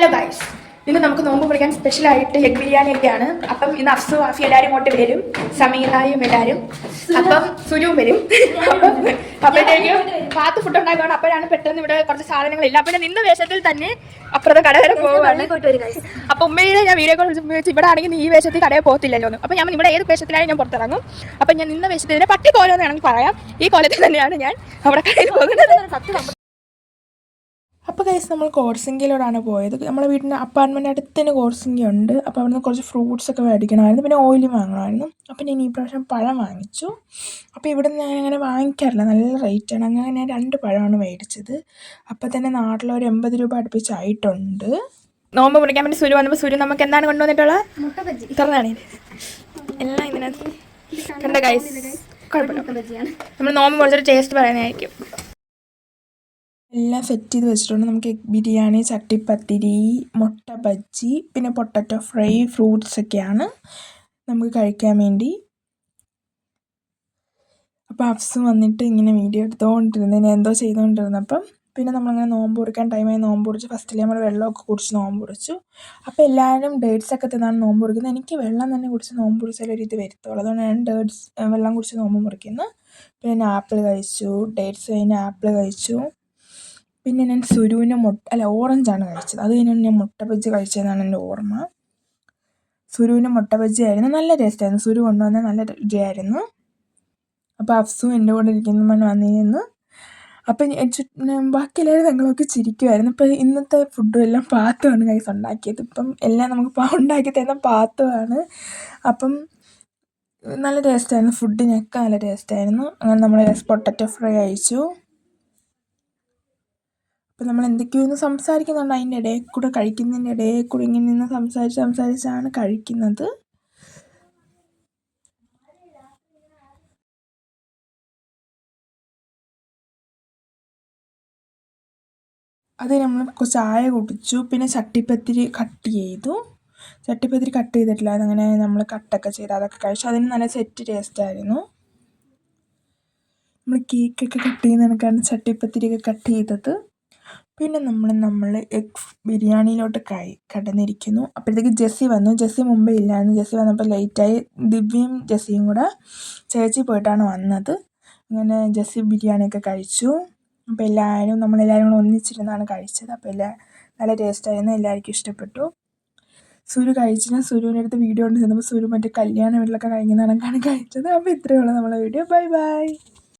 Hello guys, ഇന്ന് നമുക്ക് നോമ്പ് പിടിക്കാൻ സ്പെഷ്യലായിട്ട് എഗ് ബിരിയാണി ഒക്കെയാണ്. അപ്പം ഇന്ന് അഫ്സു ആഫി എല്ലാവരും ഇങ്ങോട്ട് വരും, സമീറായും എല്ലാവരും, അപ്പം സുരുവും വരും. അപ്പോഴത്തേക്കും പാത്ത് ഫുഡ് ഉണ്ടാക്കുകയാണ്. അപ്പോഴാണ് പെട്ടെന്ന് ഇവിടെ കുറച്ച് സാധനങ്ങളില്ല. അപ്പം ഞാൻ നിന്ന വേഷത്തിൽ തന്നെ അപ്പുറത്തെ കട വരെ പോവുകയാണ്. അപ്പം ഉമ്മയുടെ ഞാൻ വീഡിയോ കോൾ വിളിച്ച് ഇവിടെ ആണെങ്കിൽ നീ ഈ വേഷത്തിൽ കടയിൽ പോകത്തില്ലല്ലോ എന്ന്. അപ്പം ഞാൻ ഇവിടെ ഏത് വേഷത്തിലായാലും ഞാൻ പുറത്തിറങ്ങും. അപ്പം ഞാൻ നിന്ന വേഷത്തിൽ പട്ടി കോലം വേണമെങ്കിൽ പറയാം. ഈ കോലത്തിൽ തന്നെയാണ് ഞാൻ അവിടെ കടയിൽ പോകുന്നത്. അപ്പോൾ ഗൈസ്, നമ്മൾ കോർസിംഗിലോടാണ് പോയത്. നമ്മളെ വീടിൻ്റെ അപ്പാർട്ട്മെൻറ്റ് അടുത്ത് തന്നെ കോർസിംഗി ഉണ്ട്. അപ്പോൾ അവിടുന്ന് കുറച്ച് ഫ്രൂട്ട്സ് ഒക്കെ മേടിക്കണമായിരുന്നു, പിന്നെ ഓയിലും വാങ്ങണമായിരുന്നു. അപ്പോൾ ഞാൻ ഈ പ്രാവശ്യം പഴം വാങ്ങിച്ചു. അപ്പോൾ ഇവിടെ നിന്ന് ഞാൻ അങ്ങനെ വാങ്ങിക്കാറില്ല, നല്ല റേറ്റാണ്. അങ്ങനെ ഞാൻ 2 പഴമാണ് മേടിച്ചത്. അപ്പോൾ തന്നെ നാട്ടിലൊരു 80 രൂപ അടുപ്പിച്ചായിട്ടുണ്ട്. നോമ്പ് മുറിക്കാൻ വേണ്ടി സുരു വന്നപ്പോൾ സുരു നമുക്ക് എന്താണ് കൊണ്ടുവന്നിട്ടുള്ളത്? തുറന്നാണ് എല്ലാം ഇതിനകത്ത് കണ്ട ഗൈസ്. കുഴപ്പമില്ല, നമ്മൾ നോമ്പ് മുറിച്ചൊരു ടേസ്റ്റ് പറയാനായിരിക്കും. എല്ലാം സെറ്റ് ചെയ്ത് വെച്ചിട്ടുണ്ട്. നമുക്ക് എഗ് ബിരിയാണി, ചട്ടിപ്പത്തിരി, മുട്ട ബജ്ജി, പിന്നെ പൊട്ടറ്റോ ഫ്രൈ, ഫ്രൂട്ട്സ് ഒക്കെയാണ് നമുക്ക് കഴിക്കാൻ വേണ്ടി. അപ്പോൾ അഫ്സു വന്നിട്ട് ഇങ്ങനെ വീഡിയോ എടുത്തുകൊണ്ടിരുന്നതിന് എന്തോ ചെയ്തുകൊണ്ടിരുന്നപ്പം പിന്നെ നമ്മളങ്ങനെ നോമ്പ് കുറിക്കാൻ ടൈമായി നോമ്പ് കുറിച്ച്. ഫസ്റ്റിൽ നമ്മൾ വെള്ളമൊക്കെ കുടിച്ച് നോമ്പ് കുറിച്ചു. അപ്പോൾ എല്ലാവരും ഡേറ്റ്സൊക്കെ തിന്നാണ് നോമ്പ് കുറിക്കുന്നത്. എനിക്ക് വെള്ളം തന്നെ കുടിച്ച് നോമ്പ് കുറിച്ചാലൊരു ഇത് വരുത്തുള്ളൂ. അതുകൊണ്ട് ഞാൻ വെള്ളം കുടിച്ച് നോമ്പ് മുറിക്കുന്നു. പിന്നെ ആപ്പിൾ കഴിച്ചു, ഡേറ്റ്സ് കഴിഞ്ഞ് ആപ്പിൾ കഴിച്ചു. പിന്നെ ഞാൻ സുരുവിന് ഓറഞ്ചാണ് കഴിച്ചത്. അത് കഴിഞ്ഞാണ് ഞാൻ മുട്ട ബജ്ജി കഴിച്ചതെന്നാണ് എൻ്റെ ഓർമ്മ. സുരുവിന് മുട്ട ബജ്ജി ആയിരുന്നു, നല്ല ടേസ്റ്റായിരുന്നു. സുരു കൊണ്ടുവന്ന നല്ല രുചിയായിരുന്നു. അപ്പോൾ അഫ്സു എൻ്റെ കൂടെ ഇരിക്കുന്ന വന്നിരുന്നു. അപ്പം ബാക്കി എല്ലാവരും ഞങ്ങളൊക്കെ ചിരിക്കുമായിരുന്നു. ഇപ്പം ഇന്നത്തെ ഫുഡും എല്ലാം പാത്തുമാണ് കൈസ് ഉണ്ടാക്കിയത്. ഇപ്പം എല്ലാം നമുക്ക് ഉണ്ടാക്കി തരുന്ന പാത്തുമാണ്. അപ്പം നല്ല ടേസ്റ്റായിരുന്നു, ഫുഡിനൊക്കെ നല്ല ടേസ്റ്റായിരുന്നു. അങ്ങനെ നമ്മൾ പൊട്ടറ്റോ ഫ്രൈ കഴിച്ചു. അപ്പം നമ്മൾ എന്തൊക്കെയോ ഒന്ന് സംസാരിക്കുന്നുണ്ട് അതിൻ്റെ ഇടയിൽ കൂടെ, കഴിക്കുന്നതിൻ്റെ ഇടയിൽ കൂടെ ഇങ്ങനെ നിന്ന് സംസാരിച്ചാണ് കഴിക്കുന്നത്. അത് നമ്മൾ ചായ കുടിച്ചു. പിന്നെ ചട്ടിപ്പത്തിരി കട്ട് ചെയ്തു. ചട്ടിപ്പത്തിരി കട്ട് ചെയ്തിട്ടില്ല, അതങ്ങനെ നമ്മൾ കട്ടൊക്കെ ചെയ്ത് അതൊക്കെ കഴിച്ചു. അതിന് നല്ല സെറ്റ് ടേസ്റ്റായിരുന്നു. നമ്മൾ കേക്കൊക്കെ കട്ട് ചെയ്യുന്ന കണക്കാണ് ചട്ടിപ്പത്തിരിയൊക്കെ കട്ട് ചെയ്തത്. പിന്നെ നമ്മൾ എഗ് ബിരിയാണിയിലോട്ട് കടന്നിരിക്കുന്നു. അപ്പോഴത്തേക്ക് ജെസ്സി വന്നു. ജെസ്സി മുമ്പേ ഇല്ലായിരുന്നു. ജെസ്സി വന്നപ്പോൾ ലേറ്റായി. ദിവ്യയും ജെസ്സിയും കൂടെ ചേച്ചി പോയിട്ടാണ് വന്നത്. അങ്ങനെ ജെസ്സി ബിരിയാണിയൊക്കെ കഴിച്ചു. അപ്പോൾ നമ്മളെല്ലാവരും കൂടെ ഒന്നിച്ചിരുന്നാണ് കഴിച്ചത്. അപ്പോൾ നല്ല ടേസ്റ്റായിരുന്നു, എല്ലാവർക്കും ഇഷ്ടപ്പെട്ടു. സുരു കഴിച്ചില്ല. സുരുവിൻ്റെ അടുത്ത് വീഡിയോ കൊണ്ട് ചെന്നപ്പോൾ സുരു മറ്റേ കല്യാണ വീട്ടിലൊക്കെ കഴിക്കുന്ന കണക്കാണ് കഴിച്ചത്. അപ്പോൾ ഇത്രയേ ഉള്ളൂ നമ്മളെ വീഡിയോ. Bye bye.